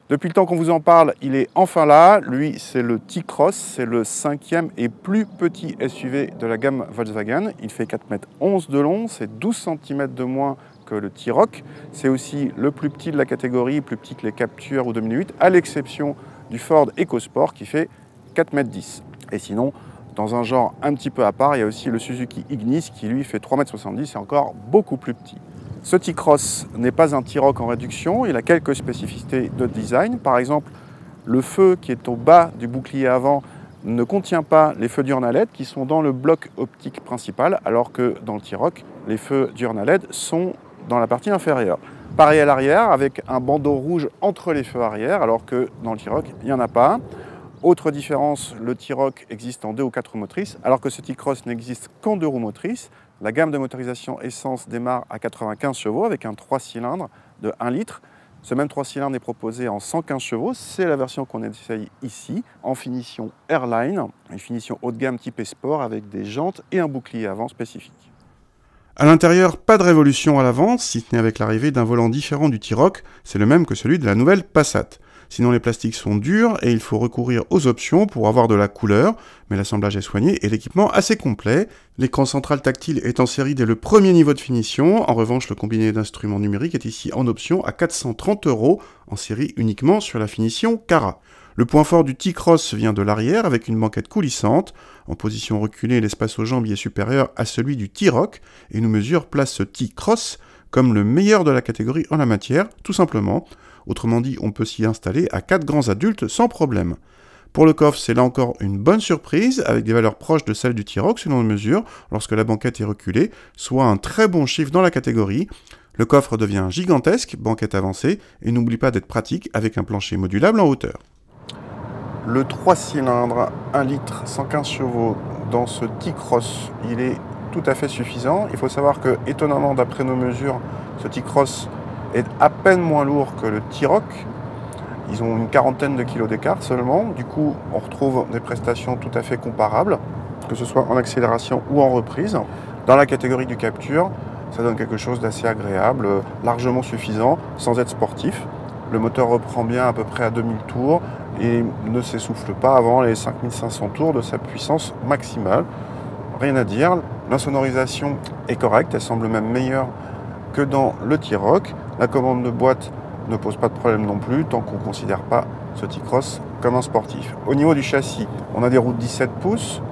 Depuis le temps qu'on vous en parle, il est enfin là. Lui, c'est le T-Cross, c'est le 5e et plus petit SUV de la gamme Volkswagen. Il fait 4,11 m de long, c'est 12 cm de moins que le T-Roc. C'est aussi le plus petit de la catégorie, plus petit que les Captur ou 2008, à l'exception du Ford EcoSport qui fait 4,10 m. Et sinon, dans un genre un petit peu à part, il y a aussi le Suzuki Ignis qui lui fait 3,70 m et encore beaucoup plus petit. Ce T-Cross n'est pas un T-Roc en réduction, il a quelques spécificités de design. Par exemple, le feu qui est au bas du bouclier avant ne contient pas les feux diurnes à LED qui sont dans le bloc optique principal, alors que dans le T-Roc, les feux diurnes à LED sont dans la partie inférieure. Pareil à l'arrière, avec un bandeau rouge entre les feux arrière, alors que dans le T-Roc, il n'y en a pas. Autre différence, le T-Roc existe en 2 ou 4 roues motrices, alors que ce T-Cross n'existe qu'en 2 roues motrices. La gamme de motorisation essence démarre à 95 chevaux avec un 3 cylindres de 1 litre. Ce même 3 cylindres est proposé en 115 chevaux. C'est la version qu'on essaye ici, en finition Airline, une finition haut de gamme type Sport avec des jantes et un bouclier avant spécifique. À l'intérieur, pas de révolution à l'avant, si ce n'est avec l'arrivée d'un volant différent du T-Roc, c'est le même que celui de la nouvelle Passat. Sinon les plastiques sont durs et il faut recourir aux options pour avoir de la couleur, mais l'assemblage est soigné et l'équipement assez complet. L'écran central tactile est en série dès le premier niveau de finition, en revanche le combiné d'instruments numériques est ici en option à 430 €, en série uniquement sur la finition Cara. Le point fort du T-Cross vient de l'arrière avec une banquette coulissante. En position reculée, l'espace aux jambes y est supérieur à celui du T-Roc et une mesure place ce T-Cross comme le meilleur de la catégorie en la matière, tout simplement. Autrement dit, on peut s'y installer à 4 grands adultes sans problème. Pour le coffre, c'est là encore une bonne surprise, avec des valeurs proches de celles du T-Roc selon les mesures, lorsque la banquette est reculée, soit un très bon chiffre dans la catégorie. Le coffre devient gigantesque, banquette avancée, et n'oublie pas d'être pratique avec un plancher modulable en hauteur. Le 3 cylindres, 1 litre, 115 chevaux dans ce T-Cross, il est tout à fait suffisant. Il faut savoir que, étonnamment, d'après nos mesures, ce T-Cross est à peine moins lourd que le T-Roc. Ils ont une quarantaine de kilos d'écart seulement. Du coup, on retrouve des prestations tout à fait comparables, que ce soit en accélération ou en reprise. Dans la catégorie du Captur, ça donne quelque chose d'assez agréable, largement suffisant, sans être sportif. Le moteur reprend bien à peu près à 2000 tours et ne s'essouffle pas avant les 5500 tours de sa puissance maximale. Rien à dire, l'insonorisation est correcte, elle semble même meilleure que dans le T-Roc. La commande de boîte ne pose pas de problème non plus, tant qu'on ne considère pas ce T-Cross comme un sportif. Au niveau du châssis, on a des roues de 17 pouces.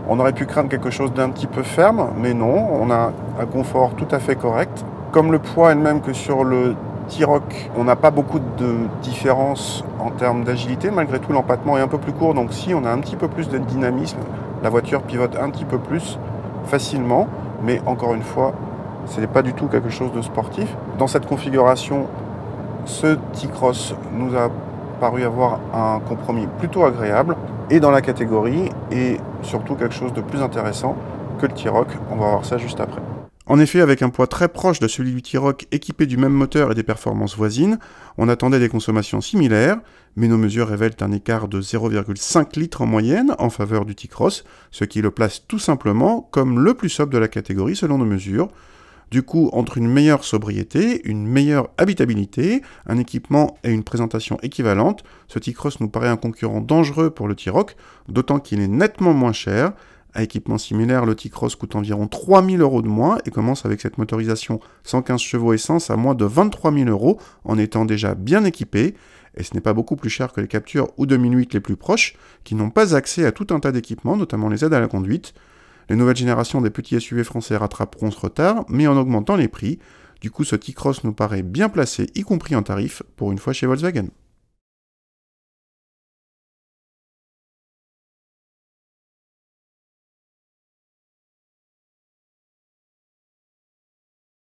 On aurait pu craindre quelque chose d'un petit peu ferme, mais non, on a un confort tout à fait correct. Comme le poids est le même que sur le T-Roc, on n'a pas beaucoup de différence en termes d'agilité. Malgré tout, l'empattement est un peu plus court, donc si on a un petit peu plus de dynamisme, la voiture pivote un petit peu plus facilement, mais encore une fois, ce n'est pas du tout quelque chose de sportif. Dans cette configuration, ce T-Cross nous a paru avoir un compromis plutôt agréable, et dans la catégorie, et surtout quelque chose de plus intéressant que le T-Roc. On va voir ça juste après. En effet, avec un poids très proche de celui du T-Roc équipé du même moteur et des performances voisines, on attendait des consommations similaires, mais nos mesures révèlent un écart de 0,5 litres en moyenne en faveur du T-Cross, ce qui le place tout simplement comme le plus sobre de la catégorie selon nos mesures. Du coup, entre une meilleure sobriété, une meilleure habitabilité, un équipement et une présentation équivalente, ce T-Cross nous paraît un concurrent dangereux pour le T-Roc, d'autant qu'il est nettement moins cher. À équipement similaire, le T-Cross coûte environ 3 000 € de moins et commence avec cette motorisation 115 chevaux essence à moins de 23 000 € en étant déjà bien équipé. Et ce n'est pas beaucoup plus cher que les Captur ou 2008 les plus proches, qui n'ont pas accès à tout un tas d'équipements, notamment les aides à la conduite. Les nouvelles générations des petits SUV français rattraperont ce retard, mais en augmentant les prix. Du coup, ce T-Cross nous paraît bien placé, y compris en tarif, pour une fois chez Volkswagen.